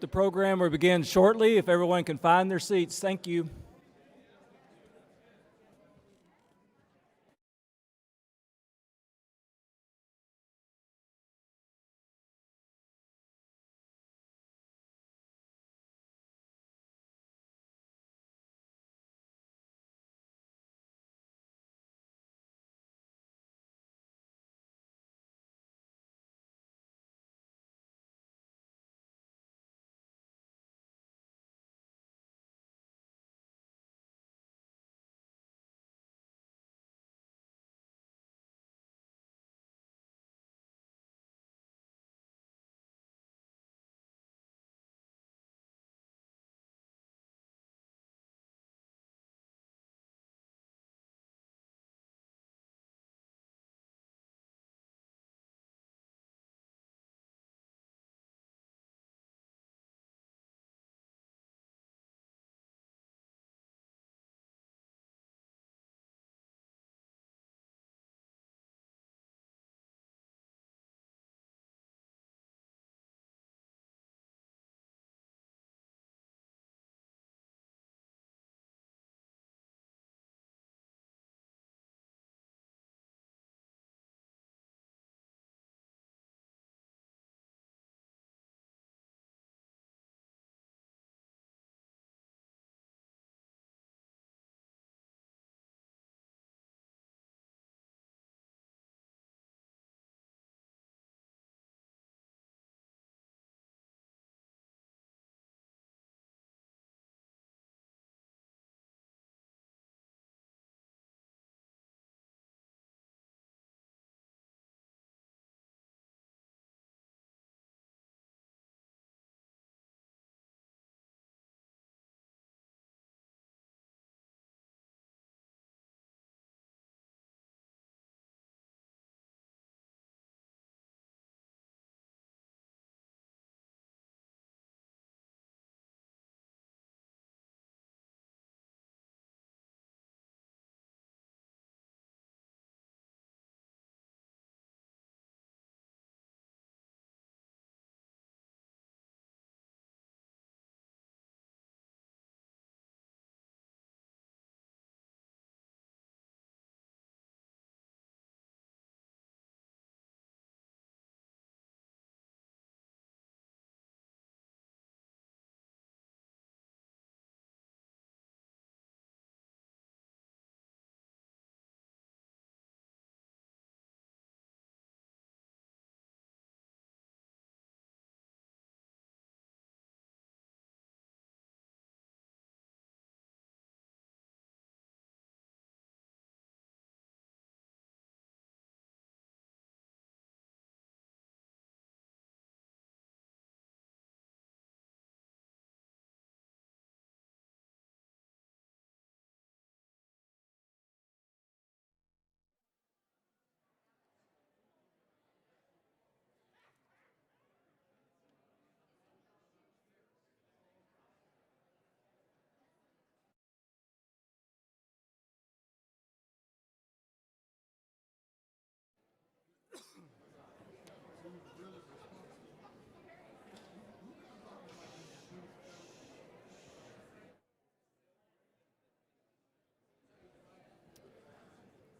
The program will begin shortly. If everyone can find their seats, thank you.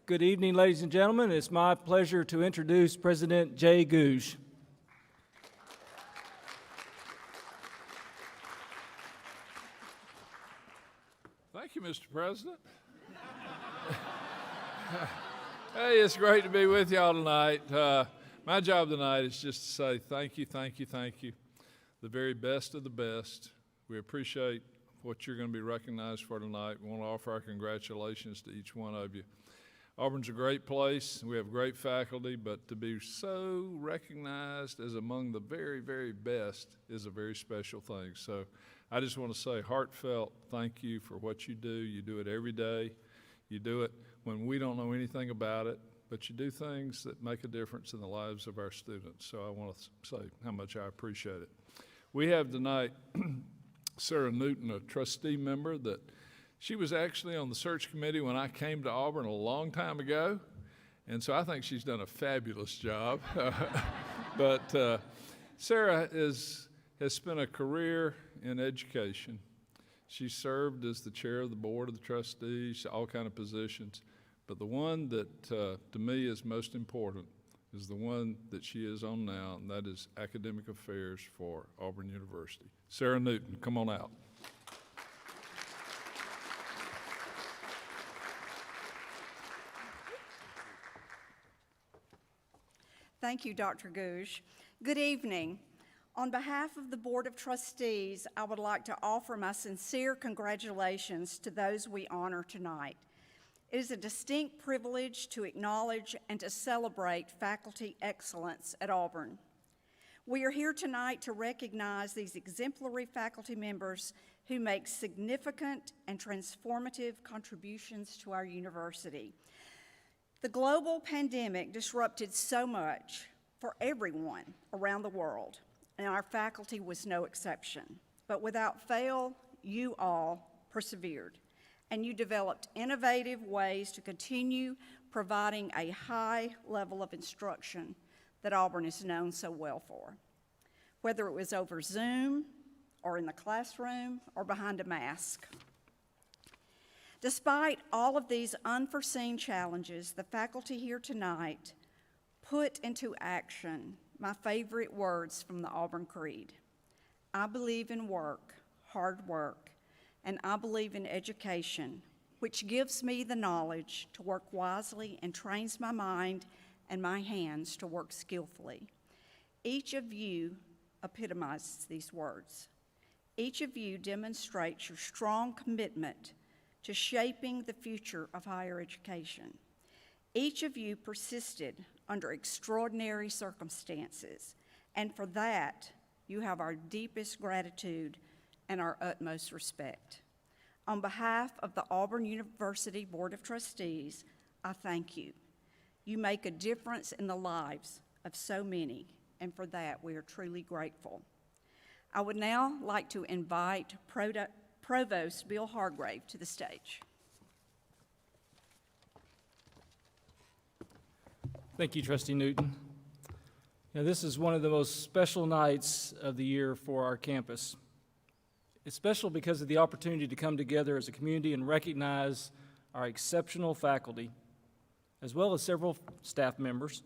Good evening, ladies and gentlemen. It's my pleasure to introduce President Jay Gogue. Thank you, Mr. President. Hey, it's great to be with y'all tonight. My job tonight is just to say thank you, thank you, thank you. The very best of the best. We appreciate what you're going to be recognized for tonight. We want to offer our congratulations to each one of you. Auburn's a great place. We have great faculty, but to be so recognized as among the very, very best is a very special thing. So I just want to say heartfelt thank you for what you do. You do it every day. You do it when we don't know anything about it, but you do things that make a difference in the lives of our students. So I want to say how much I appreciate it. We have tonight Sarah Newton, a trustee member that she was actually on the search committee when I came to Auburn a long time ago, and so I think she's done a fabulous job. But Sarah is has spent a career in education. She served as the chair of the board of the trustees, all kind of positions. But the one that, to me, is most important is the one that she is on now, and that is academic affairs for Auburn University. Sarah Newton, come on out. Thank you, Dr. Googe. Good evening. On behalf of the Board of Trustees, I would like to offer my sincere congratulations to those we honor tonight. It is a distinct privilege to acknowledge and to celebrate faculty excellence at Auburn. We are here tonight to recognize these exemplary faculty members who make significant and transformative contributions to our university. The global pandemic disrupted so much for everyone around the world, and our faculty was no exception. But without fail, you all persevered, and you developed innovative ways to continue providing a high level of instruction that Auburn is known so well for. Whether it was over Zoom, or in the classroom, or behind a mask. Despite all of these unforeseen challenges, the faculty here tonight put into action my favorite words from the Auburn Creed. I believe in work, hard work, and I believe in education, which gives me the knowledge to work wisely and trains my mind and my hands to work skillfully. Each of you epitomizes these words. Each of you demonstrates your strong commitment to shaping the future of higher education. Each of you persisted under extraordinary circumstances, and for that, you have our deepest gratitude and our utmost respect. On behalf of the Auburn University Board of Trustees, I thank you. You make a difference in the lives of so many, and for that, we are truly grateful. I would now like to invite Provost Bill Hargrave to the stage. Thank you, Trustee Newton. Now, this is one of the most special nights of the year for our campus. It's special because of the opportunity to come together as a community and recognize our exceptional faculty, as well as several staff members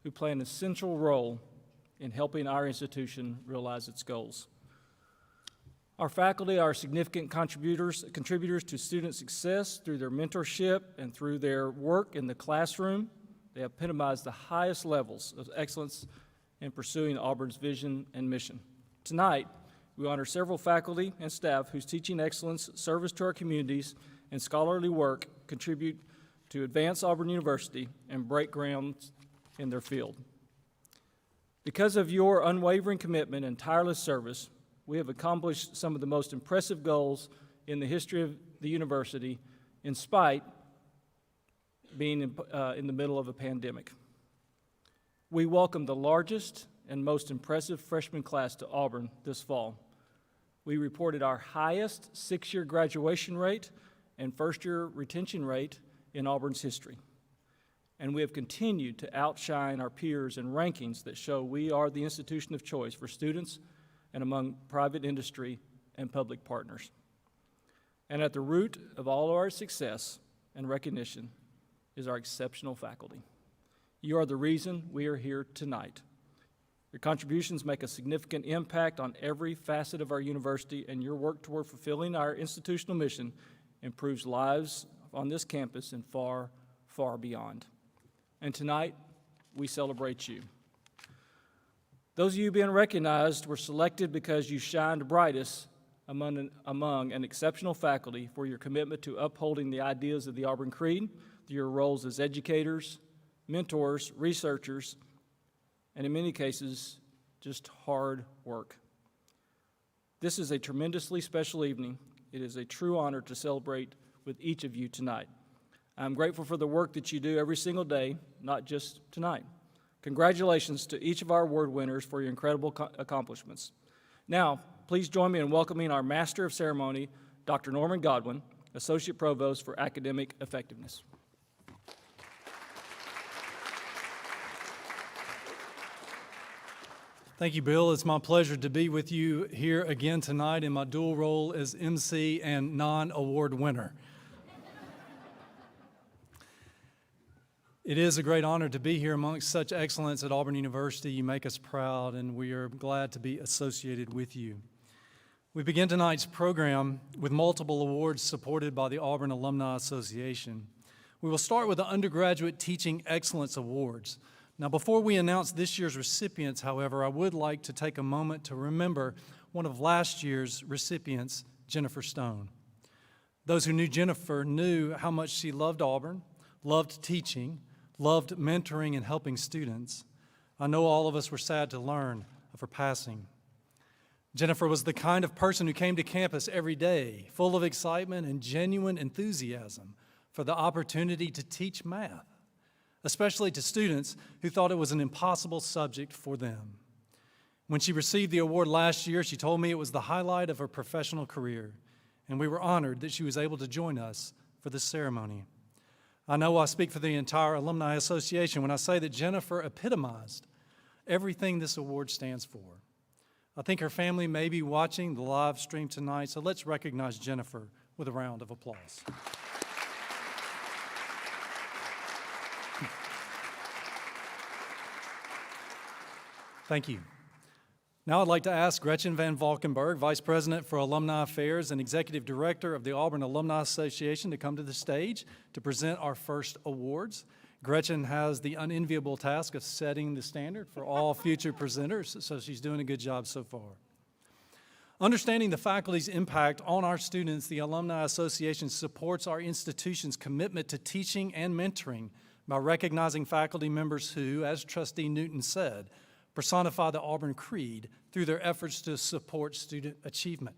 who play an essential role in helping our institution realize its goals. Our faculty are significant contributors to student success through their mentorship and through their work in the classroom. They epitomize the highest levels of excellence in pursuing Auburn's vision and mission. Tonight, we honor several faculty and staff whose teaching excellence, service to our communities, and scholarly work contribute to advance Auburn University and break ground in their field. Because of your unwavering commitment and tireless service, we have accomplished some of the most impressive goals in the history of the university, in spite being in the middle of a pandemic. We welcome the largest and most impressive freshman class to Auburn this fall. We reported our highest six-year graduation rate and first-year retention rate in Auburn's history. And we have continued to outshine our peers in rankings that show we are the institution of choice for students and among private industry and public partners. And at the root of all of our success and recognition is our exceptional faculty. You are the reason we are here tonight. Your contributions make a significant impact on every facet of our university, and your work toward fulfilling our institutional mission improves lives on this campus and far, far beyond. And tonight, we celebrate you. Those of you being recognized were selected because you shined brightest among an exceptional faculty for your commitment to upholding the ideas of the Auburn Creed, through your roles as educators, mentors, researchers, and in many cases, just hard work. This is a tremendously special evening. It is a true honor to celebrate with each of you tonight. I'm grateful for the work that you do every single day, not just tonight. Congratulations to each of our award winners for your incredible accomplishments. Now, please join me in welcoming our Master of Ceremony, Dr. Norman Godwin, Associate Provost for Academic Effectiveness. Thank you, Bill. It's my pleasure to be with you here again tonight in my dual role as MC and non-award winner. It is a great honor to be here amongst such excellence at Auburn University. You make us proud, and we are glad to be associated with you. We begin tonight's program with multiple awards supported by the Auburn Alumni Association. We will start with the Undergraduate Teaching Excellence Awards. Now, before we announce this year's recipients, however, I would like to take a moment to remember one of last year's recipients, Jennifer Stone. Those who knew Jennifer knew how much she loved Auburn, loved teaching, loved mentoring and helping students. I know all of us were sad to learn of her passing. Jennifer was the kind of person who came to campus every day, full of excitement and genuine enthusiasm for the opportunity to teach math, especially to students who thought it was an impossible subject for them. When she received the award last year, she told me it was the highlight of her professional career, and we were honored that she was able to join us for this ceremony. I know I speak for the entire Alumni Association when I say that Jennifer epitomized everything this award stands for. I think her family may be watching the live stream tonight, so let's recognize Jennifer with a round of applause. Thank you. Now I'd like to ask Gretchen Van Valkenburg, Vice President for Alumni Affairs and Executive Director of the Auburn Alumni Association, to come to the stage to present our first awards. Gretchen has the unenviable task of setting the standard for all future presenters, so she's doing a good job so far. Understanding the faculty's impact on our students, the Alumni Association supports our institution's commitment to teaching and mentoring by recognizing faculty members who, as Trustee Newton said, personify the Auburn Creed through their efforts to support student achievement.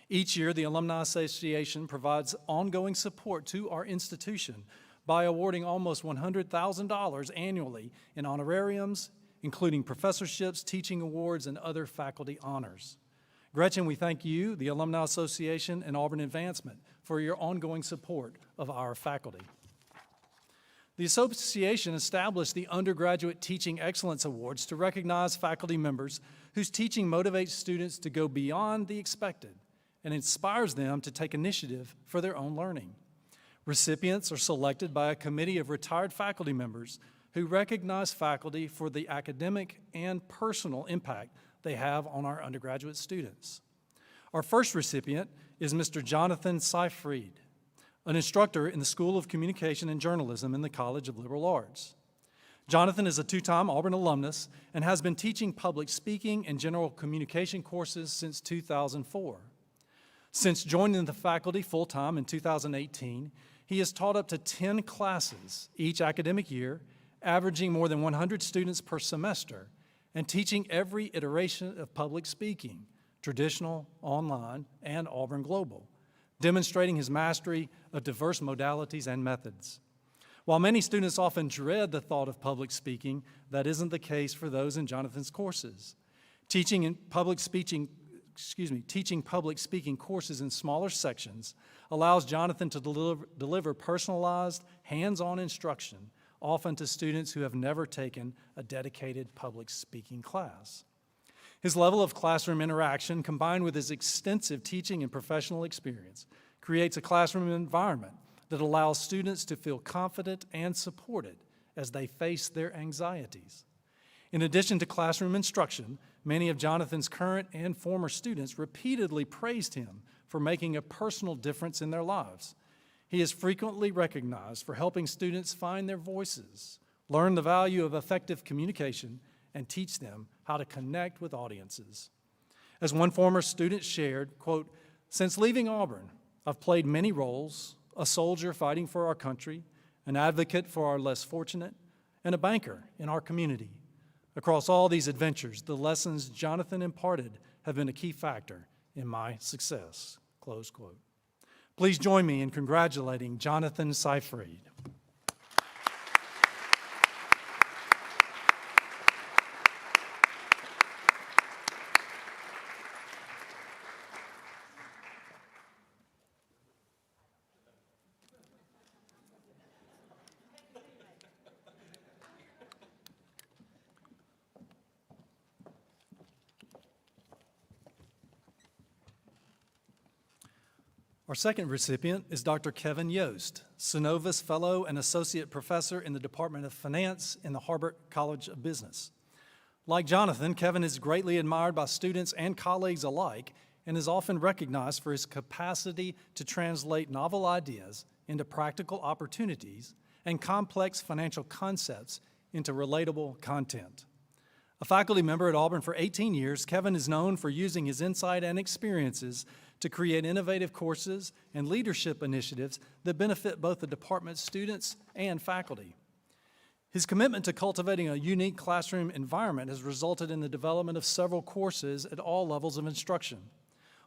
Each year, the Alumni Association provides ongoing support to our institution by awarding almost $100,000 annually in honorariums, including professorships, teaching awards, and other faculty honors. Gretchen, we thank you, the Alumni Association, and Auburn Advancement for your ongoing support of our faculty. The association established the Undergraduate Teaching Excellence Awards to recognize faculty members whose teaching motivates students to go beyond the expected and inspires them to take initiative for their own learning. Recipients are selected by a committee of retired faculty members who recognize faculty for the academic and personal impact they have on our undergraduate students. Our first recipient is Mr. Jonathan Seyfried, an instructor in the School of Communication and Journalism in the College of Liberal Arts. Jonathan is a two-time Auburn alumnus and has been teaching public speaking and general communication courses since 2004. Since joining the faculty full-time in 2018, he has taught up to 10 classes each academic year, averaging more than 100 students per semester, and teaching every iteration of public speaking, traditional, online, and Auburn Global, demonstrating his mastery of diverse modalities and methods. While many students often dread the thought of public speaking, that isn't the case for those in Jonathan's courses. Teaching public speaking courses in smaller sections allows Jonathan to deliver personalized, hands-on instruction, often to students who have never taken a dedicated public speaking class. His level of classroom interaction, combined with his extensive teaching and professional experience, creates a classroom environment that allows students to feel confident and supported as they face their anxieties. In addition to classroom instruction, many of Jonathan's current and former students repeatedly praised him for making a personal difference in their lives. He is frequently recognized for helping students find their voices, learn the value of effective communication, and teach them how to connect with audiences. As one former student shared, quote, "Since leaving Auburn, I've played many roles: a soldier fighting for our country, an advocate for our less fortunate, and a banker in our community. Across all these adventures, the lessons Jonathan imparted have been a key factor in my success," close quote. Please join me in congratulating Jonathan Seyfried. Our second recipient is Dr. Kevin Yost, Synovus Fellow and Associate Professor in the Department of Finance in the Harbert College of Business. Like Jonathan, Kevin is greatly admired by students and colleagues alike and is often recognized for his capacity to translate novel ideas into practical opportunities and complex financial concepts into relatable content. A faculty member at Auburn for 18 years, Kevin is known for using his insight and experiences to create innovative courses and leadership initiatives that benefit both the department's students and faculty. His commitment to cultivating a unique classroom environment has resulted in the development of several courses at all levels of instruction.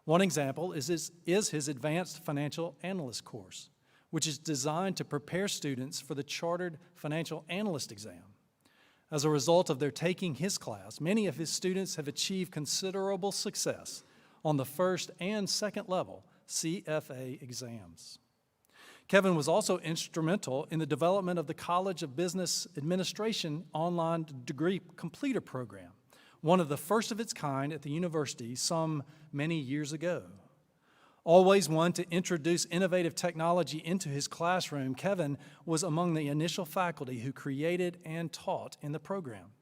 One example is his Advanced Financial Analyst course, which is designed to prepare students for the Chartered Financial Analyst exam. As a result of their taking his class, many of his students have achieved considerable success on the first and second level CFA exams. Kevin was also instrumental in the development of the College of Business Administration online degree completer program, one of the first of its kind at the university some many years ago. Always one to introduce innovative technology into his classroom, Kevin was among the initial faculty who created and taught in the program.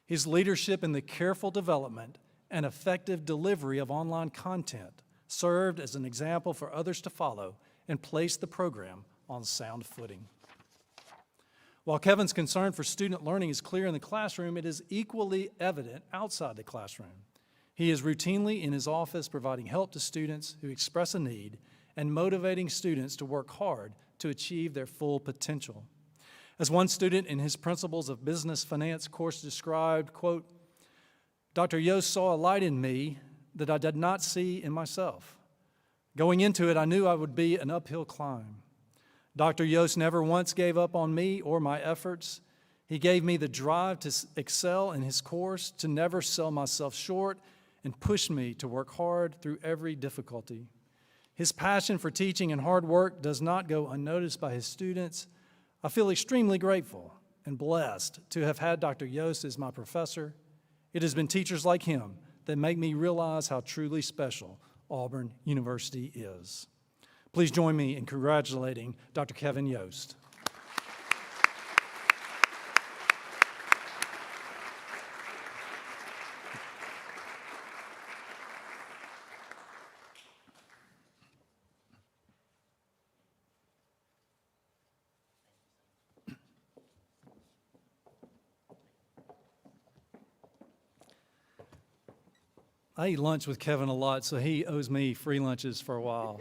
His leadership in the careful development and effective delivery of online content served as an example for others to follow and placed the program on sound footing. While Kevin's concern for student learning is clear in the classroom, it is equally evident outside the classroom. He is routinely in his office providing help to students who express a need and motivating students to work hard to achieve their full potential. As one student in his Principles of Business Finance course described, quote, "Dr. Yost saw a light in me that I did not see in myself. Going into it, I knew I would be an uphill climb. Dr. Yost never once gave up on me or my efforts. He gave me the drive to excel in his course, to never sell myself short, and pushed me to work hard through every difficulty. His passion for teaching and hard work does not go unnoticed by his students. I feel extremely grateful and blessed to have had Dr. Yost as my professor. It has been teachers like him that make me realize how truly special Auburn University is." Please join me in congratulating Dr. Kevin Yost. I eat lunch with Kevin a lot, so he owes me free lunches for a while.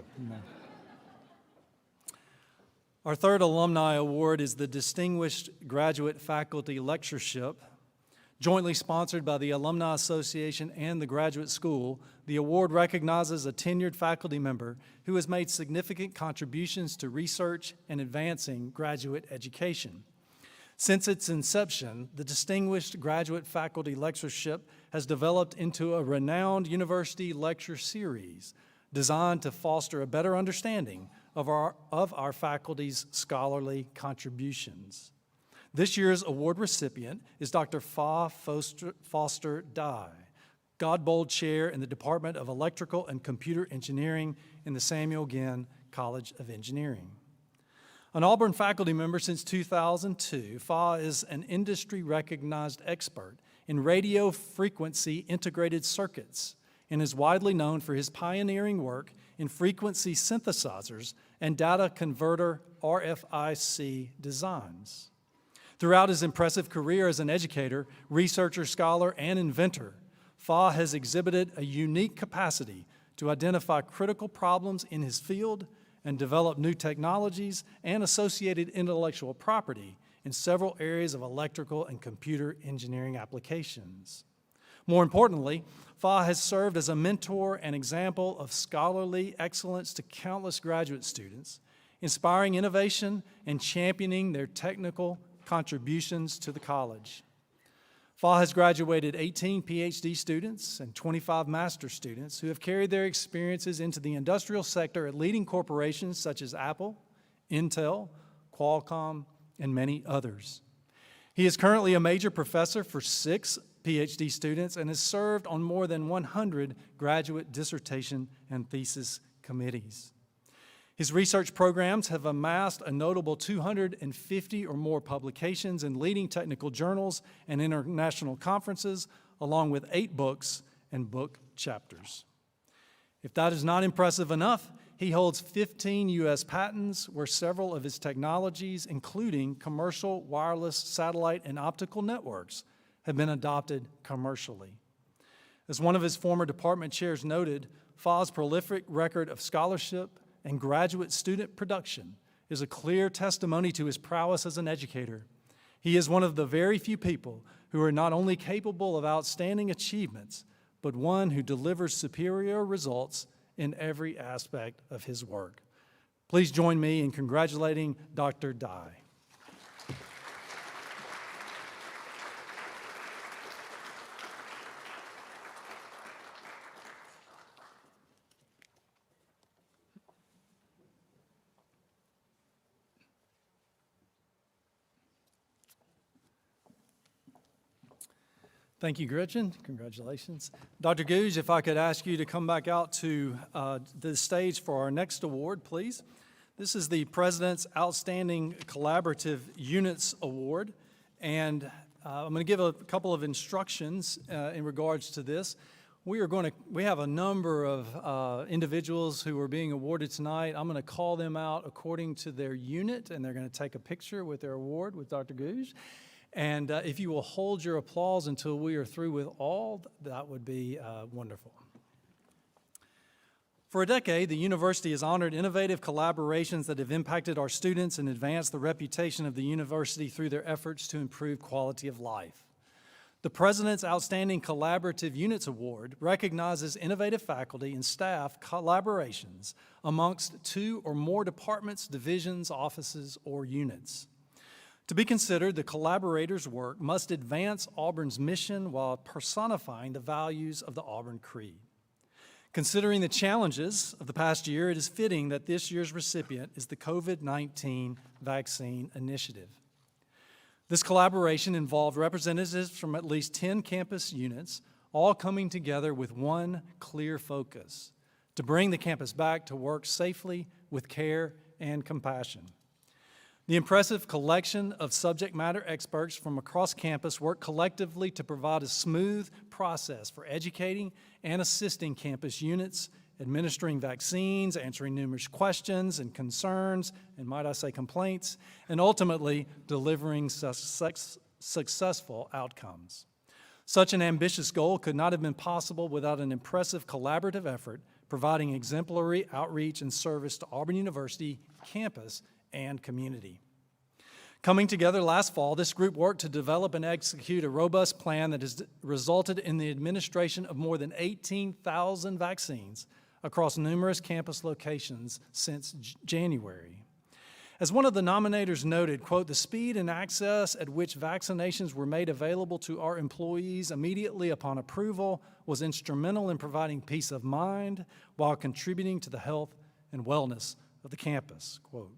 Our third alumni award is the Distinguished Graduate Faculty Lectureship. Jointly sponsored by the Alumni Association and the Graduate School, the award recognizes a tenured faculty member who has made significant contributions to research and advancing graduate education. Since its inception, the Distinguished Graduate Faculty Lectureship has developed into a renowned university lecture series designed to foster a better understanding of our faculty's scholarly contributions. This year's award recipient is Dr. Fa Foster Dye, Godbold Chair in the Department of Electrical and Computer Engineering in the Samuel Ginn College of Engineering. An Auburn faculty member since 2002, Fa is an industry-recognized expert in radio frequency integrated circuits and is widely known for his pioneering work in frequency synthesizers and data converter RFIC designs. Throughout his impressive career as an educator, researcher, scholar, and inventor, Fa has exhibited a unique capacity to identify critical problems in his field and develop new technologies and associated intellectual property in several areas of electrical and computer engineering applications. More importantly, Fa has served as a mentor and example of scholarly excellence to countless graduate students, inspiring innovation and championing their technical contributions to the college. Fa has graduated 18 PhD students and 25 master's students who have carried their experiences into the industrial sector at leading corporations such as Apple, Intel, Qualcomm, and many others. He is currently a major professor for 6 PhD students and has served on more than 100 graduate dissertation and thesis committees. His research programs have amassed a notable 250 or more publications in leading technical journals and international conferences, along with 8 books and book chapters. If that is not impressive enough, he holds 15 U.S. patents where several of his technologies, including commercial wireless satellite and optical networks, have been adopted commercially. As one of his former department chairs noted, Fa's prolific record of scholarship and graduate student production is a clear testimony to his prowess as an educator. He is one of the very few people who are not only capable of outstanding achievements, but one who delivers superior results in every aspect of his work. Please join me in congratulating Dr. Dye. Thank you, Gretchen. Congratulations. Dr. Gouge, if I could ask you to come back out to the stage for our next award, please. This is the President's Outstanding Collaborative Units Award, and I'm going to give a couple of instructions in regards to this. We have a number of individuals who are being awarded tonight. I'm going to call them out according to their unit, and they're going to take a picture with their award with Dr. Gouge. And if you will hold your applause until we are through with all, that would be wonderful. For a decade, the university has honored innovative collaborations that have impacted our students and advanced the reputation of the university through their efforts to improve quality of life. The President's Outstanding Collaborative Units Award recognizes innovative faculty and staff collaborations amongst 2 or more departments, divisions, offices, or units. To be considered, the collaborators' work must advance Auburn's mission while personifying the values of the Auburn Creed. Considering the challenges of the past year, it is fitting that this year's recipient is the COVID-19 Vaccine Initiative. This collaboration involved representatives from at least 10 campus units, all coming together with one clear focus: to bring the campus back to work safely with care and compassion. The impressive collection of subject matter experts from across campus work collectively to provide a smooth process for educating and assisting campus units, administering vaccines, answering numerous questions and concerns, and might I say complaints, and ultimately delivering successful outcomes. Such an ambitious goal could not have been possible without an impressive collaborative effort providing exemplary outreach and service to Auburn University campus and community. Coming together last fall, this group worked to develop and execute a robust plan that has resulted in the administration of more than 18,000 vaccines across numerous campus locations since January. As one of the nominators noted, quote, "The speed and access at which vaccinations were made available to our employees immediately upon approval was instrumental in providing peace of mind while contributing to the health and wellness of the campus," quote.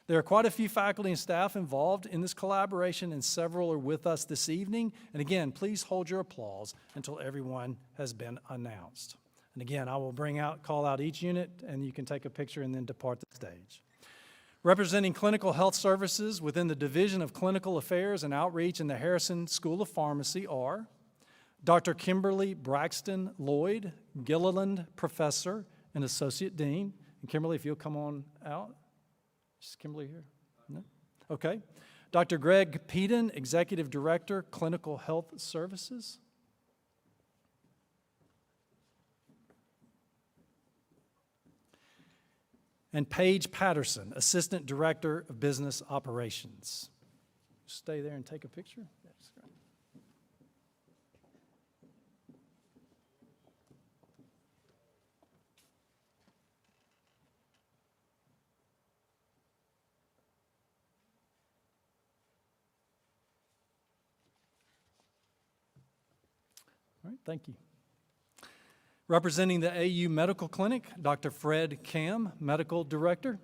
There are quite a few faculty and staff involved in this collaboration, and several are with us this evening. And again, please hold your applause until everyone has been announced. And again, I will call out each unit, and you can take a picture and then depart the stage. Representing clinical health services within the Division of Clinical Affairs and Outreach in the Harrison School of Pharmacy are Dr. Kimberly Braxton Lloyd, Gilliland Professor and Associate Dean. And Kimberly, if you'll come on out. Is Kimberly here? No? Okay. Dr. Greg Peden, Executive Director, Clinical Health Services. And Paige Patterson, Assistant Director of Business Operations. Stay there and take a picture. That's great. All right, thank you. Representing the AU Medical Clinic, Dr. Fred Kam, Medical Director.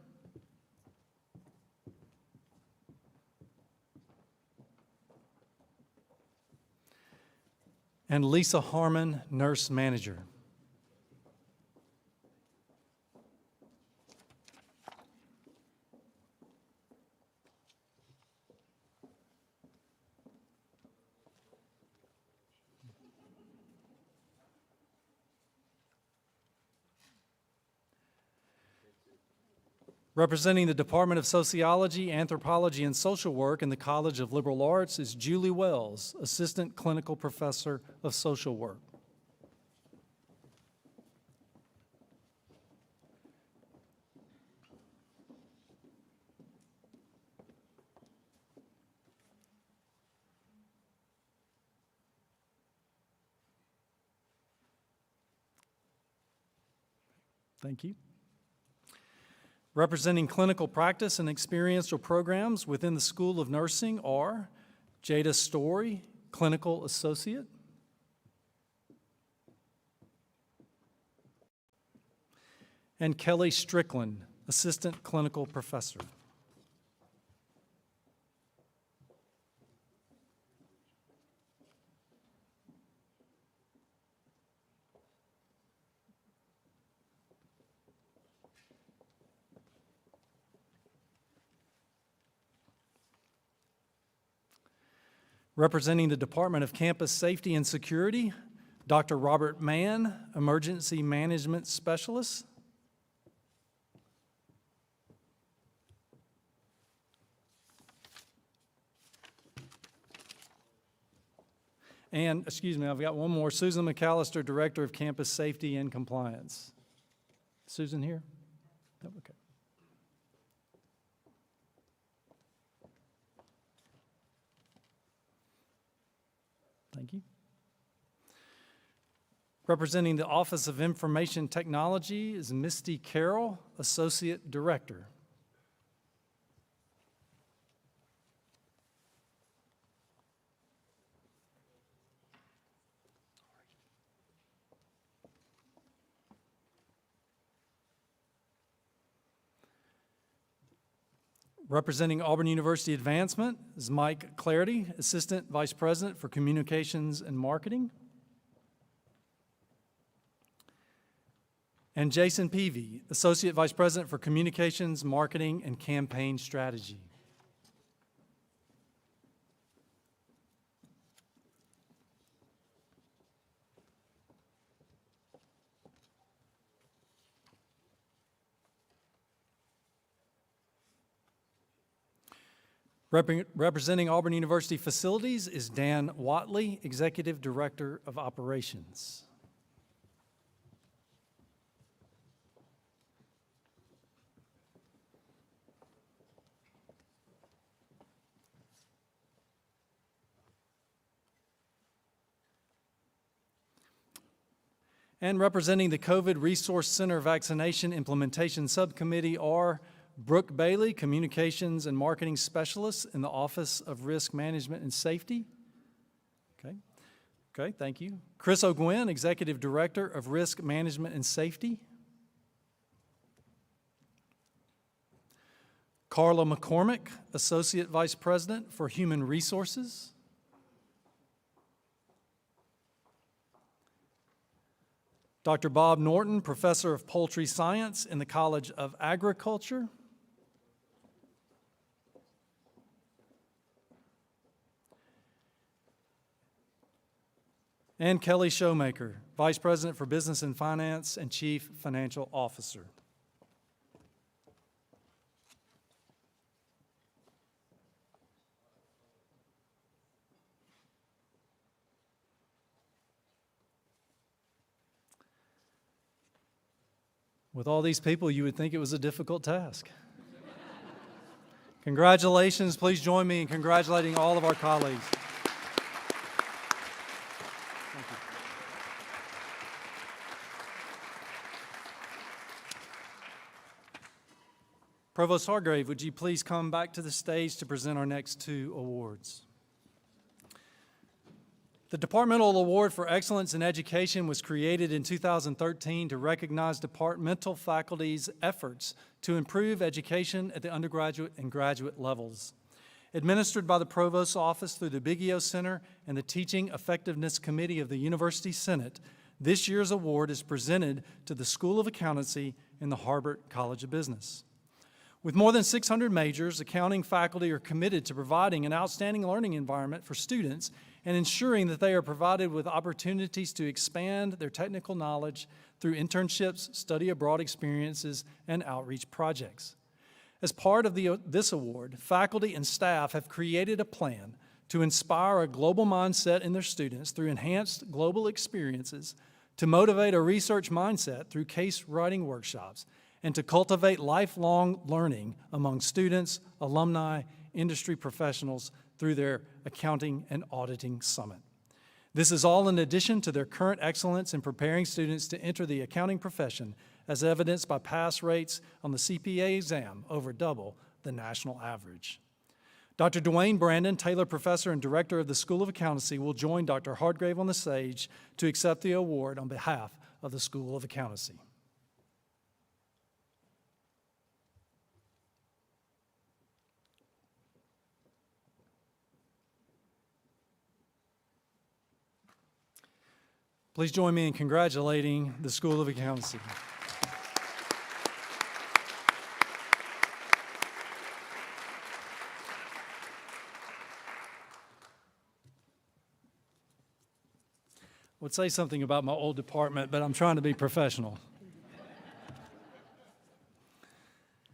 And Lisa Harmon, Nurse Manager. Representing the Department of Sociology, Anthropology, and Social Work in the College of Liberal Arts is Julie Wells, Assistant Clinical Professor of Social Work. Thank you. Representing clinical practice and experiential programs within the School of Nursing are Jada Story, Clinical Associate, and Kelly Strickland, Assistant Clinical Professor. Representing the Department of Campus Safety and Security, Dr. Robert Mann, Emergency Management Specialist. And, excuse me, I've got one more, Susan McAllister, Director of Campus Safety and Compliance. Susan here? Oh, okay. Thank you. Representing the Office of Information Technology is Misty Carroll, Associate Director. Representing Auburn University Advancement is Mike Clarity, Assistant Vice President for Communications and Marketing. And Jason Peavy, Associate Vice President for Communications, Marketing, and Campaign Strategy. Representing Auburn University Facilities is Dan Watley, Executive Director of Operations. And representing the COVID Resource Center Vaccination Implementation Subcommittee are Brooke Bailey, Communications and Marketing Specialist in the Office of Risk Management and Safety. Okay, thank you. Chris O'Gwen, Executive Director of Risk Management and Safety. Carla McCormick, Associate Vice President for Human Resources. Dr. Bob Norton, Professor of Poultry Science in the College of Agriculture. And Kelly Showmaker, Vice President for Business and Finance and Chief Financial Officer. With all these people, you would think it was a difficult task. Congratulations. Please join me in congratulating all of our colleagues. Thank you. Provost Hargrave, would you please come back to the stage to present our next two awards? The Departmental Award for Excellence in Education was created in 2013 to recognize departmental faculty's efforts to improve education at the undergraduate and graduate levels. Administered by the Provost's Office through the Biggio Center and the Teaching Effectiveness Committee of the University Senate, this year's award is presented to the School of Accountancy in the Harbert College of Business. With more than 600 majors, accounting faculty are committed to providing an outstanding learning environment for students and ensuring that they are provided with opportunities to expand their technical knowledge through internships, study abroad experiences, and outreach projects. As part of this award, faculty and staff have created a plan to inspire a global mindset in their students through enhanced global experiences, to motivate a research mindset through case writing workshops, and to cultivate lifelong learning among students, alumni, industry professionals through their Accounting and Auditing Summit. This is all in addition to their current excellence in preparing students to enter the accounting profession, as evidenced by pass rates on the CPA exam over double the national average. Dr. Dwayne Brandon, Taylor Professor and Director of the School of Accountancy, will join Dr. Hardgrave on the stage to accept the award on behalf of the School of Accountancy. Please join me in congratulating the School of Accountancy. I would say something about my old department, but I'm trying to be professional.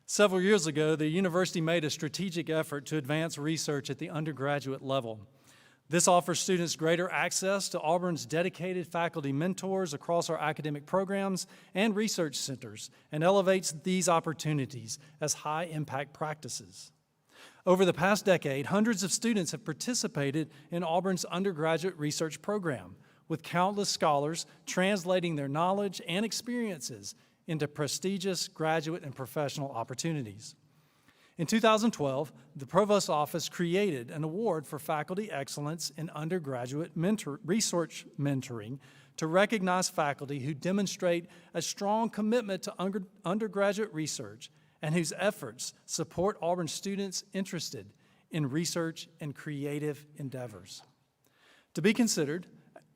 Several years ago, the university made a strategic effort to advance research at the undergraduate level. This offers students greater access to Auburn's dedicated faculty mentors across our academic programs and research centers, and elevates these opportunities as high-impact practices. Over the past decade, hundreds of students have participated in Auburn's undergraduate research program, with countless scholars translating their knowledge and experiences into prestigious graduate and professional opportunities. In 2012, the Provost's Office created an award for faculty excellence in undergraduate research mentoring to recognize faculty who demonstrate a strong commitment to undergraduate research and whose efforts support Auburn students interested in research and creative endeavors. To be considered,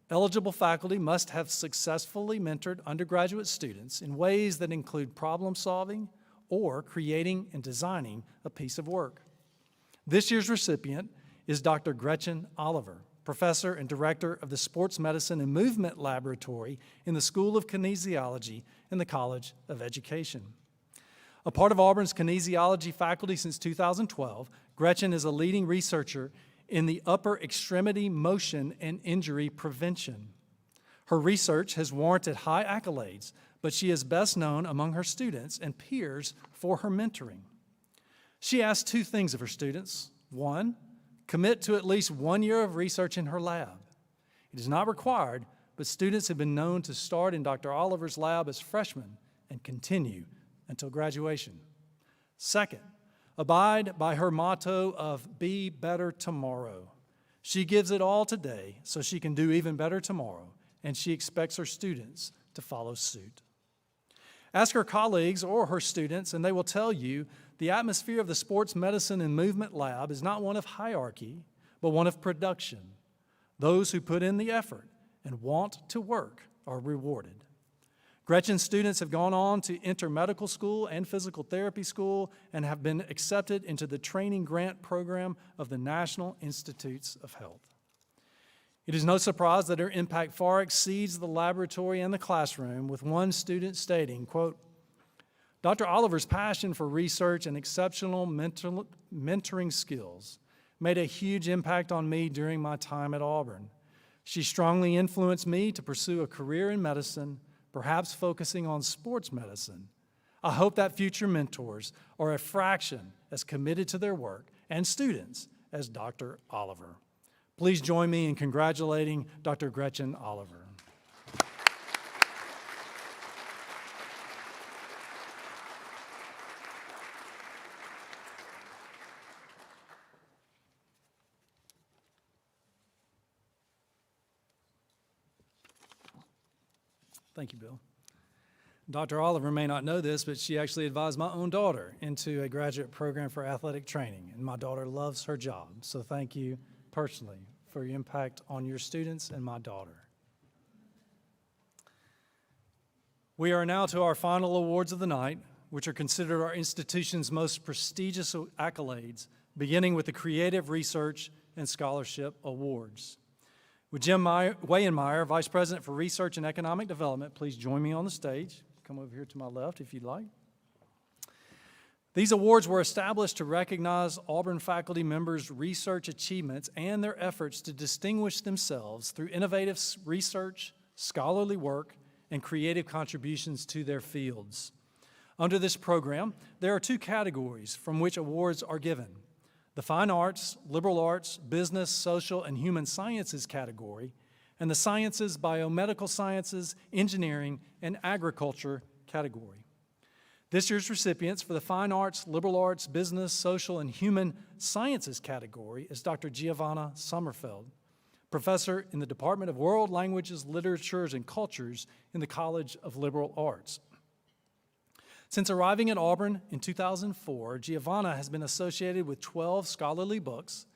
eligible faculty must have successfully mentored undergraduate students in ways that include problem solving or creating and designing a piece of work. This year's recipient is Dr. Gretchen Oliver, Professor and Director of the Sports Medicine and Movement Laboratory in the School of Kinesiology in the College of Education. A part of Auburn's kinesiology faculty since 2012, Gretchen is a leading researcher in the upper extremity motion and injury prevention. Her research has warranted high accolades, but she is best known among her students and peers for her mentoring. She asks two things of her students. One, commit to at least 1 year of research in her lab. It is not required, but students have been known to start in Dr. Oliver's lab as freshmen and continue until graduation. Second, abide by her motto of be better tomorrow. She gives it all today so she can do even better tomorrow, and she expects her students to follow suit. Ask her colleagues or her students, and they will tell you the atmosphere of the Sports Medicine and Movement Lab is not one of hierarchy, but one of production. Those who put in the effort and want to work are rewarded. Gretchen's students have gone on to enter medical school and physical therapy school and have been accepted into the training grant program of the National Institutes of Health. It is no surprise that her impact far exceeds the laboratory and the classroom, with one student stating, quote, Dr. Oliver's passion for research and exceptional mentoring skills made a huge impact on me during my time at Auburn. She strongly influenced me to pursue a career in medicine, perhaps focusing on sports medicine. I hope that future mentors are a fraction as committed to their work and students as Dr. Oliver. Please join me in congratulating Dr. Gretchen Oliver. Thank you, Bill. Dr. Oliver may not know this, but she actually advised my own daughter into a graduate program for athletic training, and my daughter loves her job. So thank you personally for your impact on your students and my daughter. We are now to our final awards of the night, which are considered our institution's most prestigious accolades, beginning with the Creative Research and Scholarship Awards. Would Jim Wayenmeyer, Vice President for Research and Economic Development, please join me on the stage. Come over here to my left if you'd like. These awards were established to recognize Auburn faculty members' research achievements and their efforts to distinguish themselves through innovative research, scholarly work, and creative contributions to their fields. Under this program, there are two categories from which awards are given: the Fine Arts, Liberal Arts, Business, Social, and Human Sciences category, and the Sciences, Biomedical Sciences, Engineering, and Agriculture category. This year's recipients for the Fine Arts, Liberal Arts, Business, Social, and Human Sciences category is Dr. Giovanna Sommerfeld, professor in the Department of World Languages, Literatures, and Cultures in the College of Liberal Arts. Since arriving at Auburn in 2004, Giovanna has been associated with 12 scholarly books,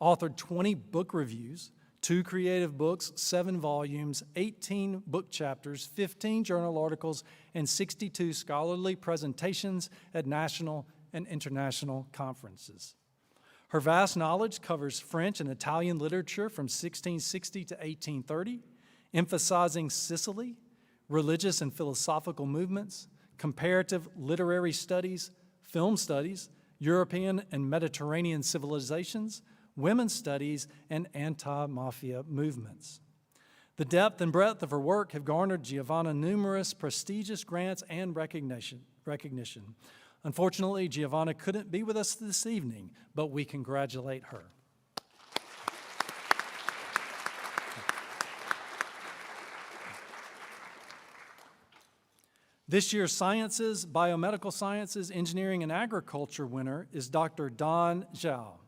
authored 20 book reviews, 2 creative books, 7 volumes, 18 book chapters, 15 journal articles, and 62 scholarly presentations at national and international conferences. Her vast knowledge covers French and Italian literature from 1660 to 1830, emphasizing Sicily, religious and philosophical movements, comparative literary studies, film studies, European and Mediterranean civilizations, women's studies, and anti-mafia movements. The depth and breadth of her work have garnered Giovanna numerous prestigious grants and recognition. Unfortunately, Giovanna couldn't be with us this evening, but we congratulate her. This year's Sciences, Biomedical Sciences, Engineering, and Agriculture winner is Dr. Don Zhao,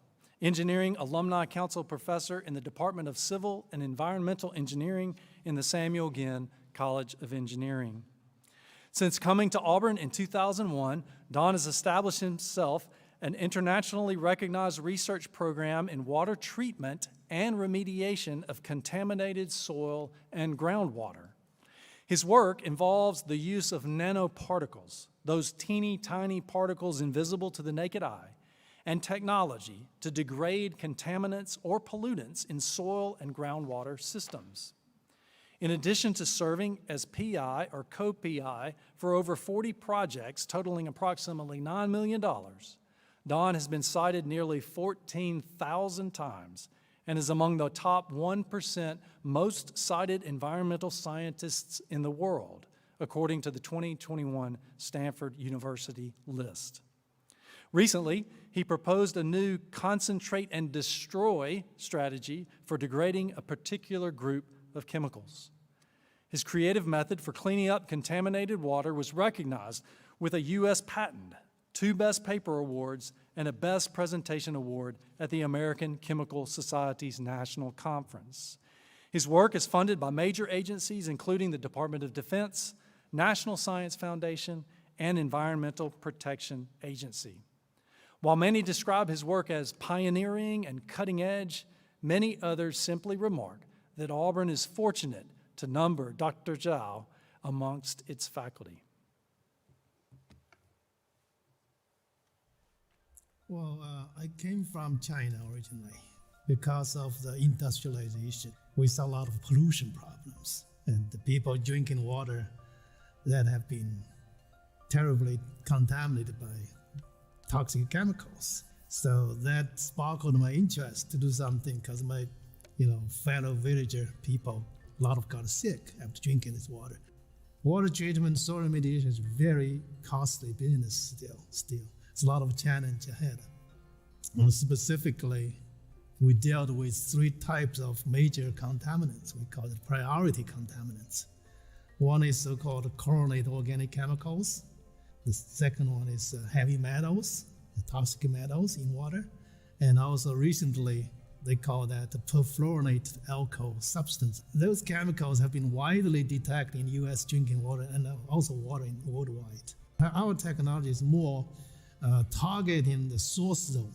Engineering Alumni Council Professor in the Department of Civil and Environmental Engineering in the Samuel Ginn College of Engineering. Since coming to Auburn in 2001, Don has established himself an internationally recognized research program in water treatment and remediation of contaminated soil and groundwater. His work involves the use of nanoparticles, those teeny tiny particles invisible to the naked eye, and technology to degrade contaminants or pollutants in soil and groundwater systems. In addition to serving as PI or co-PI for over 40 projects totaling approximately $9 million, Don has been cited nearly 14,000 times and is among the top 1% most cited environmental scientists in the world, according to the 2021 Stanford University list. Recently, he proposed a new concentrate and destroy strategy for degrading a particular group of chemicals. His creative method for cleaning up contaminated water was recognized with a U.S. patent, 2 Best Paper Awards, and a Best Presentation Award at the American Chemical Society's National Conference. His work is funded by major agencies including the Department of Defense, National Science Foundation, and Environmental Protection Agency. While many describe his work as pioneering and cutting edge, many others simply remark that Auburn is fortunate to number Dr. Zhao amongst its faculty. Well, I came from China originally. Because of the industrialization, we saw a lot of pollution problems, and the people drinking water that have been terribly contaminated by toxic chemicals. So that sparkled my interest to do something because my, fellow villager people, a lot of got sick after drinking this water. Water treatment, soil remediation is very costly business still. It's a lot of challenge ahead. And specifically, we dealt with 3 types of major contaminants. We call it priority contaminants. One is so-called chlorinated organic chemicals. The second one is heavy metals, the toxic metals in water. And also recently, they call that perfluorinated alkyl substance. Those chemicals have been widely detected in U.S. drinking water and also water worldwide. Our technology is more targeting the source zone.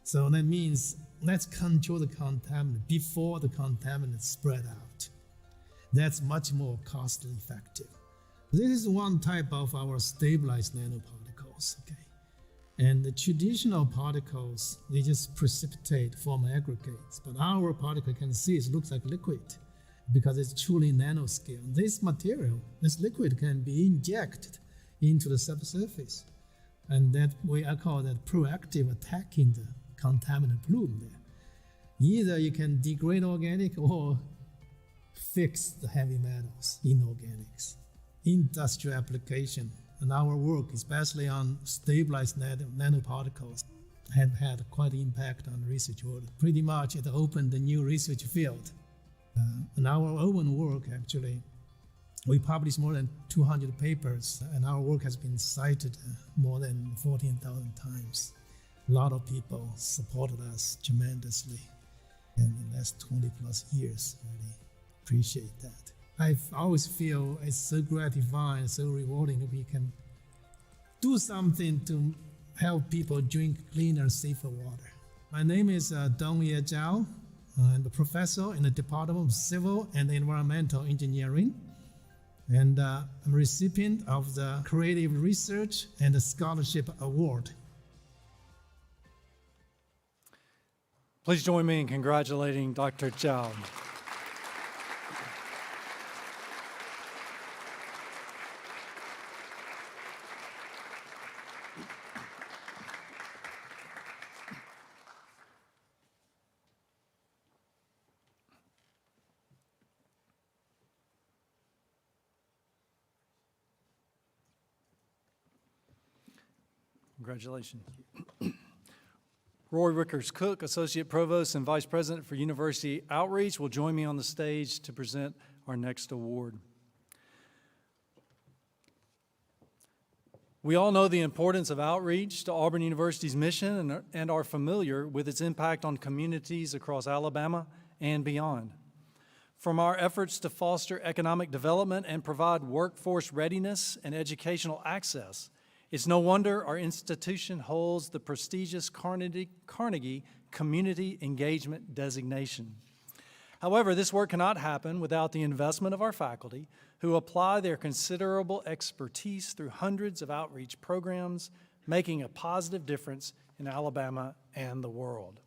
So that means let's control the contaminant before the contaminant spread out. That's much more cost effective. This is one type of our stabilized nanoparticles, okay? And the traditional particles, they just precipitate, form aggregates. But our particle, you can see, it looks like liquid because it's truly nanoscale. This material, this liquid can be injected into the subsurface And that way I call that proactive attacking the contaminant plume there. Either you can degrade organic or fix the heavy metals in organics. Industrial application and our work, especially on stabilized nanoparticles, have had quite an impact on research world. Pretty much it opened a new research field. And our own work, actually, we published more than 200 papers, and our work has been cited more than 14,000 times. A lot of people supported us tremendously in the last 20 plus years. Really appreciate that. I always feel it's so gratifying, so rewarding if we can do something to help people drink cleaner, safer water. My name is Dongye Zhao. I'm a professor in the Department of Civil and Environmental Engineering. And I'm a recipient of the Creative Research and Scholarship Award. Please join me in congratulating Dr. Zhao. Congratulations. Roy Rickers-Cook, Associate Provost and Vice President for University Outreach, will join me on the stage to present our next award. We all know the importance of outreach to Auburn University's mission and are familiar with its impact on communities across Alabama and beyond. From our efforts to foster economic development and provide workforce readiness and educational access, it's no wonder our institution holds the prestigious Carnegie Community Engagement designation. However, this work cannot happen without the investment of our faculty, who apply their considerable expertise through hundreds of outreach programs, making a positive difference in Alabama and the world.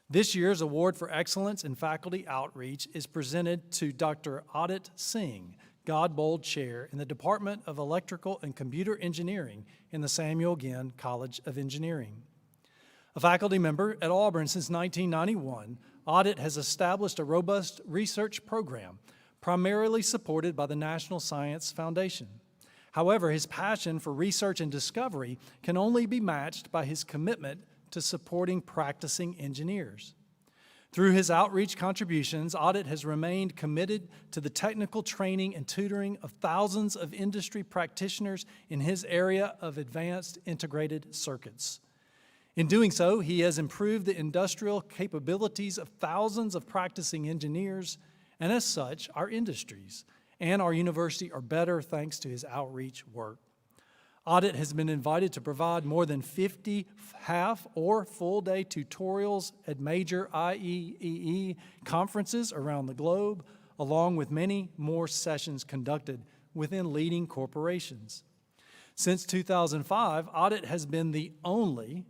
This year's Award for Excellence in Faculty Outreach is presented to Dr. Adit Singh, Godbold Chair in the Department of Electrical and Computer Engineering in the Samuel Ginn College of Engineering. A faculty member at Auburn since 1991, Adit has established a robust research program primarily supported by the National Science Foundation. However, his passion for research and discovery can only be matched by his commitment to supporting practicing engineers. Through his outreach contributions, Adit has remained committed to the technical training and tutoring of thousands of industry practitioners in his area of advanced integrated circuits. In doing so, he has improved the industrial capabilities of thousands of practicing engineers, and as such, our industries and our university are better thanks to his outreach work. Adit has been invited to provide more than 50 half or full-day tutorials at major IEEE conferences around the globe, along with many more sessions conducted within leading corporations. Since 2005, Adit has been the only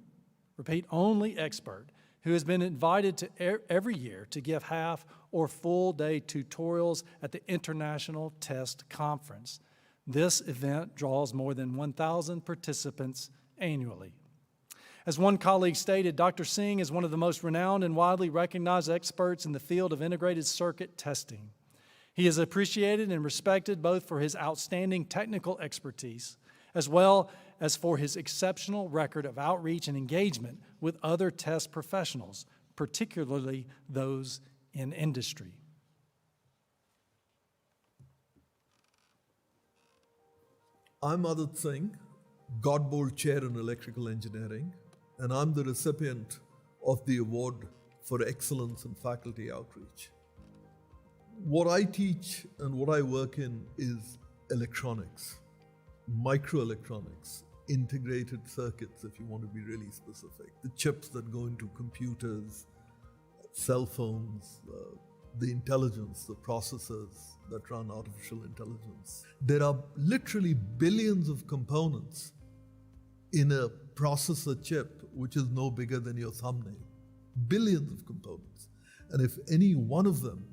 expert who has been invited to every year to give half or full-day tutorials at the International Test Conference. This event draws more than 1,000 participants annually. As one colleague stated, Dr. Singh is one of the most renowned and widely recognized experts in the field of integrated circuit testing. He is appreciated and respected both for his outstanding technical expertise as well as for his exceptional record of outreach and engagement with other test professionals, particularly those in industry. I'm Adit Singh, Godbold Chair in Electrical Engineering, and I'm the recipient of the Award for Excellence in Faculty Outreach. What I teach and what I work in is electronics, microelectronics, integrated circuits, if you want to be really specific, the chips that go into computers, cell phones, the intelligence, the processors that run artificial intelligence. There are literally billions of components in a processor chip, which is no bigger than your thumbnail. Billions of components. And if any one of them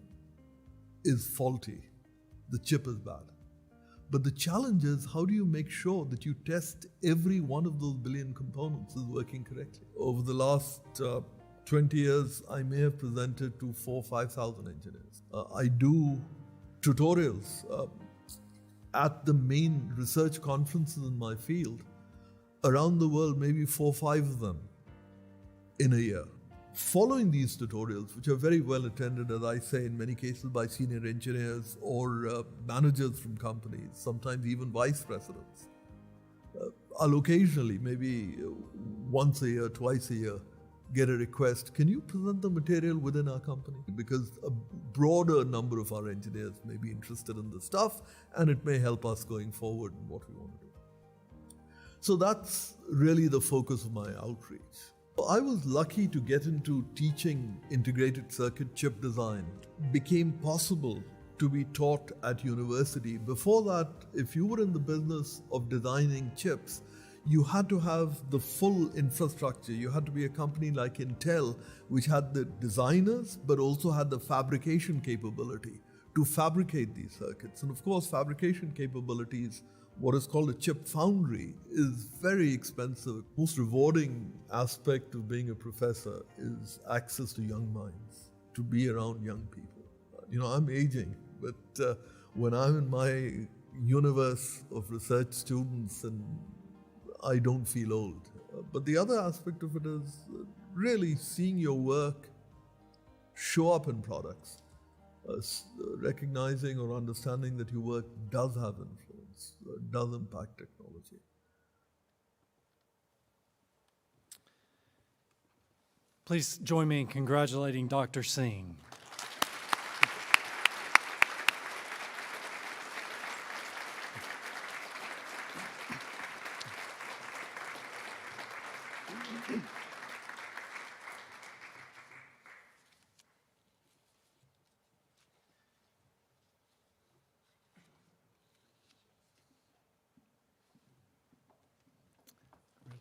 is faulty, the chip is bad. But the challenge is, how do you make sure that you test every one of those billion components is working correctly? Over the last 20 years, I may have presented to 4,000 or 5,000 engineers. I do tutorials at the main research conferences in my field around the world, maybe 4 or 5 of them in a year. Following these tutorials, which are very well attended, as I say, in many cases by senior engineers or managers from companies, sometimes even vice presidents, I'll occasionally, maybe once a year, twice a year, get a request, can you present the material within our company? Because a broader number of our engineers may be interested in the stuff, and it may help us going forward in what we want to do. So that's really the focus of my outreach. I was lucky to get into teaching integrated circuit chip design. It became possible to be taught at university. Before that, if you were in the business of designing chips, you had to have the full infrastructure. You had to be a company like Intel, which had the designers, but also had the fabrication capability to fabricate these circuits. And of course, fabrication capabilities, what is called a chip foundry, is very expensive. Most rewarding aspect of being a professor is access to young minds, to be around young people. You know, I'm aging, but when I'm in my universe of research students, and I don't feel old. But the other aspect of it is really seeing your work show up in products, recognizing or understanding that your work does have influence, does impact technology. Please join me in congratulating Dr. Singh.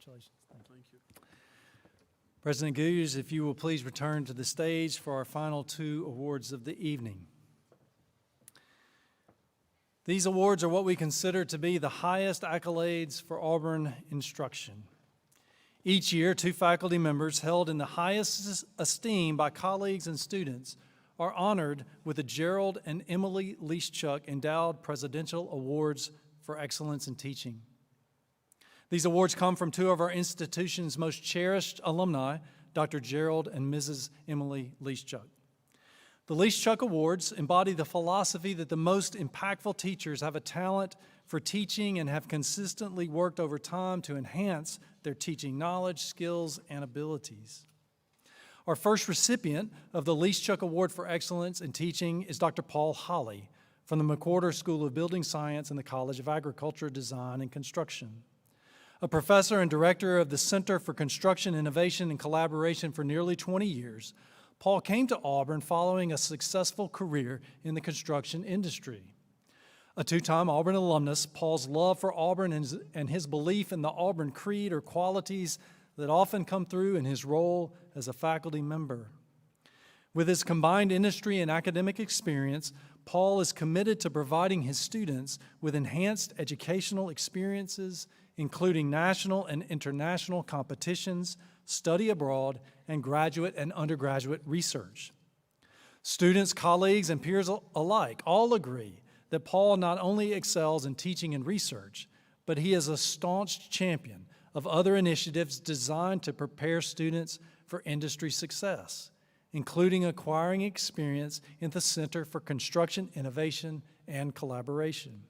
Congratulations. Thank you. President Guyers, if you will please return to the stage for our final 2 awards of the evening. These awards are what we consider to be the highest accolades for Auburn instruction. Each year, 2 faculty members held in the highest esteem by colleagues and students are honored with the Gerald and Emily Leaschuk Endowed Presidential Awards for Excellence in Teaching. These awards come from 2 of our institution's most cherished alumni, Dr. Gerald and Mrs. Emily Leaschuk. The Leaschuk Awards embody the philosophy that the most impactful teachers have a talent for teaching and have consistently worked over time to enhance their teaching knowledge, skills, and abilities. Our first recipient of the Leaschuk Award for Excellence in Teaching is Dr. Paul Holly from the McWhorter School of Building Science and the College of Agriculture, Design, and Construction. A professor and director of the Center for Construction Innovation and Collaboration for nearly 20 years, Paul came to Auburn following a successful career in the construction industry. A 2-time Auburn alumnus, Paul's love for Auburn and his belief in the Auburn Creed are qualities that often come through in his role as a faculty member. With his combined industry and academic experience, Paul is committed to providing his students with enhanced educational experiences, including national and international competitions, study abroad, and graduate and undergraduate research. Students, colleagues, and peers alike all agree that Paul not only excels in teaching and research, but he is a staunch champion of other initiatives designed to prepare students for industry success, including acquiring experience in the Center for Construction Innovation and Collaboration.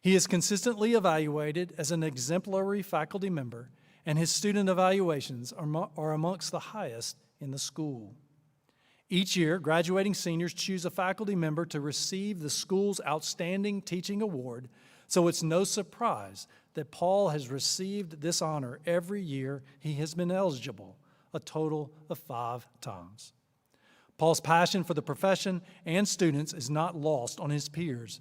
He is consistently evaluated as an exemplary faculty member, and his student evaluations are amongst the highest in the school. Each year, graduating seniors choose a faculty member to receive the school's Outstanding Teaching Award, so it's no surprise that Paul has received this honor every year he has been eligible, a total of 5 times. Paul's passion for the profession and students is not lost on his peers.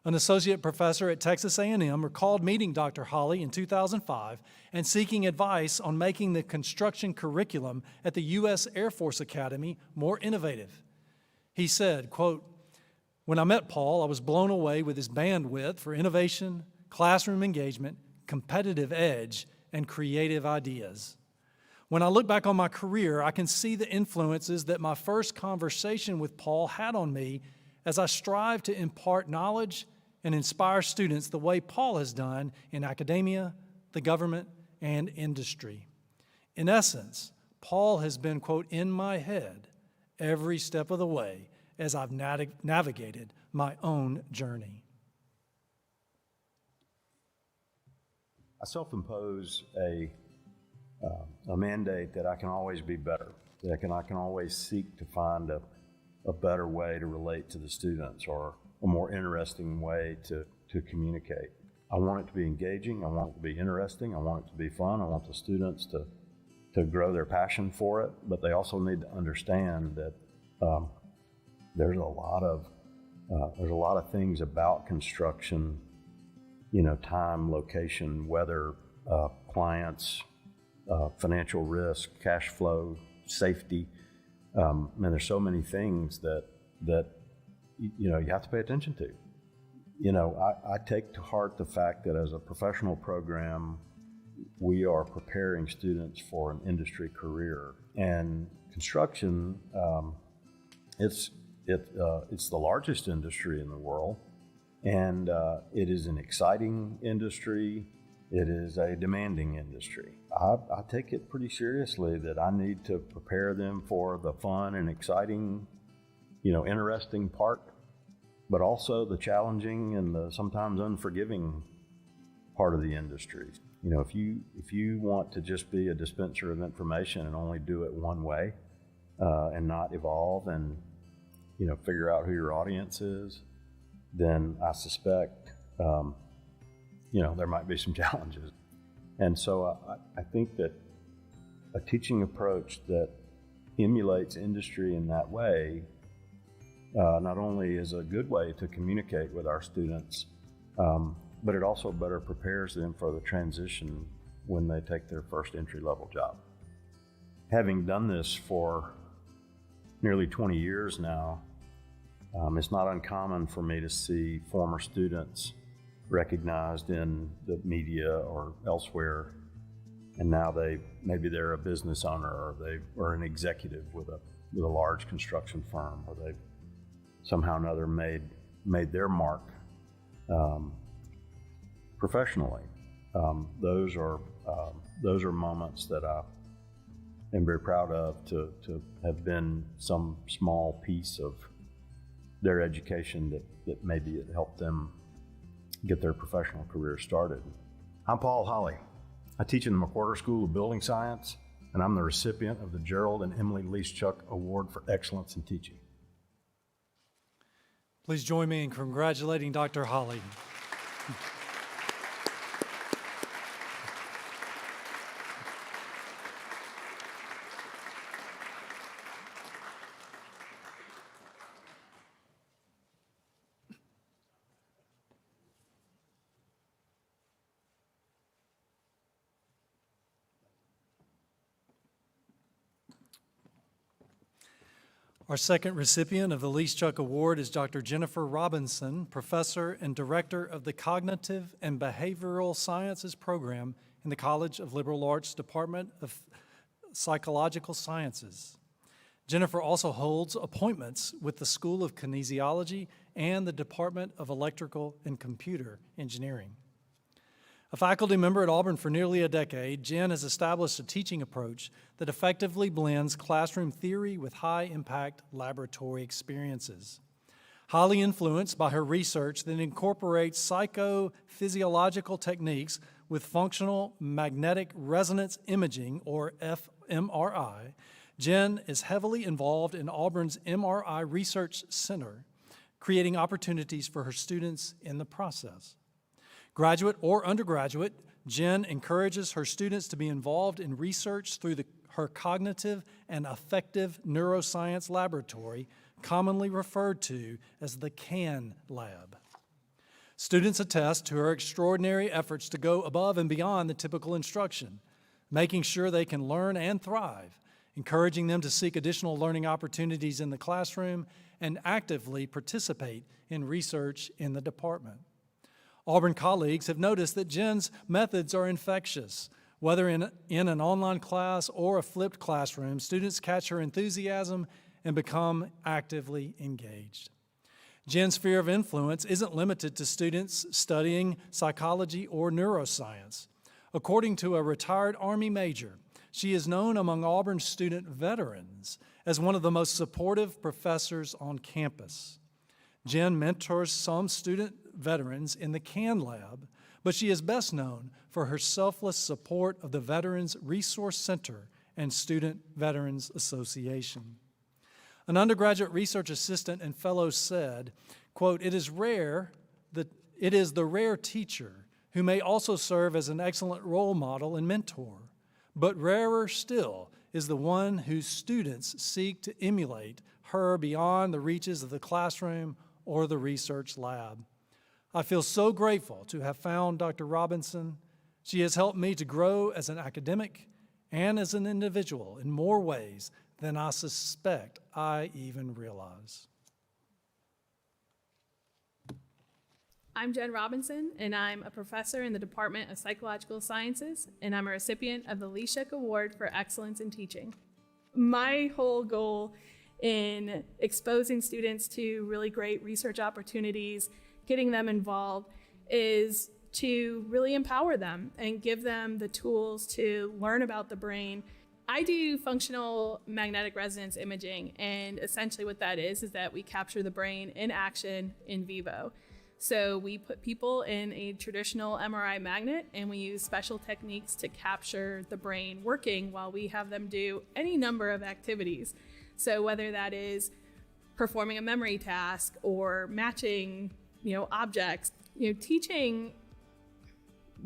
An associate professor at Texas A&M recalled meeting Dr. Holly in 2005 and seeking advice on making the construction curriculum at the U.S. Air Force Academy more innovative. He said, quote, When I met Paul, I was blown away with his bandwidth for innovation, classroom engagement, competitive edge, and creative ideas. When I look back on my career, I can see the influences that my first conversation with Paul had on me as I strive to impart knowledge and inspire students the way Paul has done in academia, the government, and industry. In essence, Paul has been, quote, in my head every step of the way as I've navigated my own journey. I self-impose a mandate that I can always be better, that I can always seek to find a better way to relate to the students or a more interesting way to communicate. I want it to be engaging, I want it to be interesting, I want it to be fun, I want the students to grow their passion for it, but they also need to understand that there's a lot of things about construction, time, location, weather, clients, financial risk, cash flow, safety. And there's so many things that you have to pay attention to. I take to heart the fact that as a professional program, we are preparing students for an industry career. And construction, it's the largest industry in the world, and it is an exciting industry. It is a demanding industry. I take it pretty seriously that I need to prepare them for the fun and exciting, interesting part, but also the challenging and the sometimes unforgiving part of the industry. If you want to just be a dispenser of information and only do it one way, and not evolve and figure out who your audience is, then I suspect there might be some challenges. And so I think that a teaching approach that emulates industry in that way not only is a good way to communicate with our students, but it also better prepares them for the transition when they take their first entry-level job. Having done this for nearly 20 years now, it's not uncommon for me to see former students recognized in the media or elsewhere, and now maybe they're a business owner or an executive with a large construction firm, or they've somehow or another made their mark professionally. Those are moments that I am very proud of to have been some small piece of their education that maybe it helped them get their professional career started. I'm Paul Holly. I teach in the McWhorter School of Building Science, and I'm the recipient of the Gerald and Emily Leeschuk Award for Excellence in Teaching. Please join me in congratulating Dr. Holly. Our second recipient of the Leeschuk Award is Dr. Jennifer Robinson, Professor and Director of the Cognitive and Behavioral Sciences Program in the College of Liberal Arts Department of Psychological Sciences. Jennifer also holds appointments with the School of Kinesiology and the Department of Electrical and Computer Engineering. A faculty member at Auburn for nearly a decade, Jen has established a teaching approach that effectively blends classroom theory with high-impact laboratory experiences. Highly influenced by her research that incorporates psychophysiological techniques with functional magnetic resonance imaging, or fMRI, Jen is heavily involved in Auburn's MRI Research Center, creating opportunities for her students in the process. Graduate or undergraduate, Jen encourages her students to be involved in research through her Cognitive and Affective Neuroscience Laboratory, commonly referred to as the CAN Lab. Students attest to her extraordinary efforts to go above and beyond the typical instruction, making sure they can learn and thrive encouraging them to seek additional learning opportunities in the classroom and actively participate in research in the department. Auburn colleagues have noticed that Jen's methods are infectious. Whether in an online class or a flipped classroom, students catch her enthusiasm and become actively engaged. Jen's sphere of influence isn't limited to students studying psychology or neuroscience. According to a retired Army major, she is known among Auburn student veterans as one of the most supportive professors on campus. Jen mentors some student veterans in the CAN Lab, but she is best known for her selfless support of the Veterans Resource Center and Student Veterans Association. An undergraduate research assistant and fellow said, quote, it is the rare teacher who may also serve as an excellent role model and mentor, but rarer still is the one whose students seek to emulate her beyond the reaches of the classroom or the research lab. I feel so grateful to have found Dr. Robinson. She has helped me to grow as an academic and as an individual in more ways than I suspect I even realize. I'm Jen Robinson, and I'm a professor in the Department of Psychological Sciences, and I'm a recipient of the Lee Schick Award for Excellence in Teaching. My whole goal in exposing students to really great research opportunities, getting them involved, is to really empower them and give them the tools to learn about the brain. I do functional magnetic resonance imaging, and essentially what that is that we capture the brain in action in vivo. So we put people in a traditional MRI magnet, and we use special techniques to capture the brain working while we have them do any number of activities. So whether that is performing a memory task or matching, objects, teaching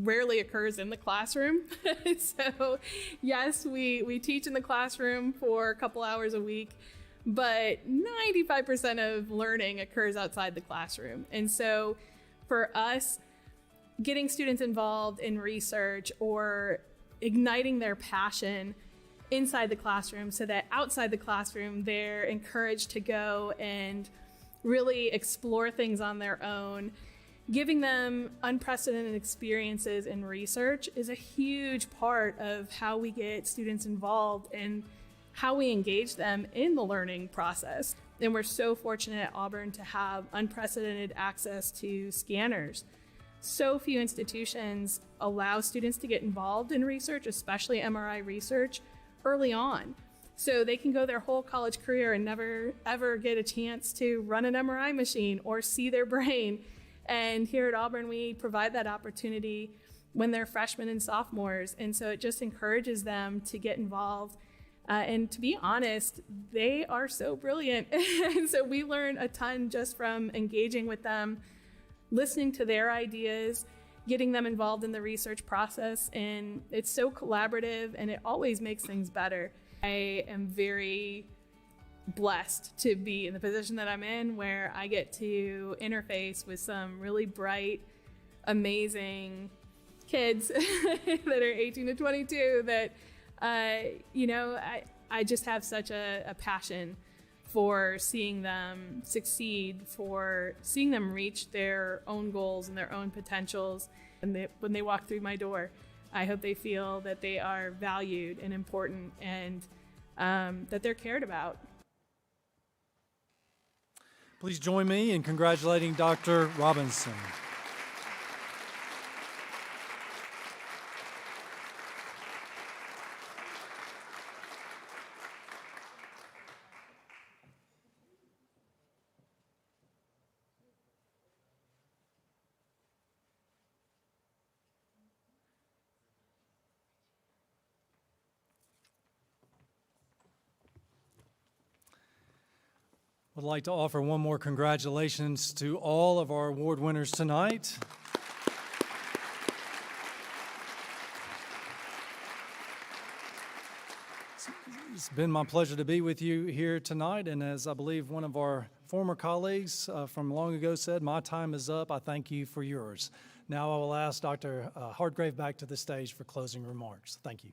rarely occurs in the classroom. So yes, we teach in the classroom for a couple hours a week, but 95% of learning occurs outside the classroom. And so for us, getting students involved in research or igniting their passion inside the classroom so that outside the classroom, they're encouraged to go and really explore things on their own. Giving them unprecedented experiences in research is a huge part of how we get students involved and how we engage them in the learning process. And we're so fortunate at Auburn to have unprecedented access to scanners. So few institutions allow students to get involved in research, especially MRI research, early on. So they can go their whole college career and never ever get a chance to run an MRI machine or see their brain. And here at Auburn, we provide that opportunity when they're freshmen and sophomores. And so it just encourages them to get involved. And to be honest, they are so brilliant. And so we learn a ton just from engaging with them, listening to their ideas, getting them involved in the research process. And it's so collaborative, and it always makes things better. I am very blessed to be in the position that I'm in, where I get to interface with some really bright, amazing kids that are 18 to 22 that, I just have such a passion for seeing them succeed, for seeing them reach their own goals and their own potentials. And when they walk through my door, I hope they feel that they are valued and important, and that they're cared about. Please join me in congratulating Dr. Robinson. I'd like to offer one more congratulations to all of our award winners tonight. It's been my pleasure to be with you here tonight, and as I believe one of our former colleagues from long ago said, my time is up. I thank you for yours. Now I will ask Dr. Hardgrave back to the stage for closing remarks. Thank you.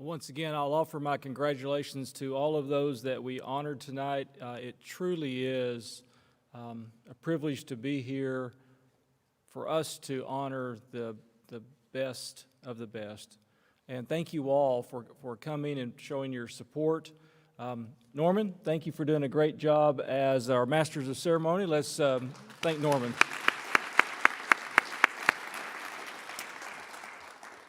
Once again, I'll offer my congratulations to all of those that we honored tonight. It truly is a privilege to be here for us to honor the best of the best. And thank you all for coming and showing your support. Norman, thank you for doing a great job as our Masters of Ceremony. Let's thank Norman.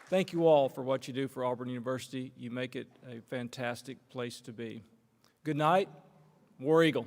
Thank you all for what you do for Auburn University. You make it a fantastic place to be. Good night. War Eagle.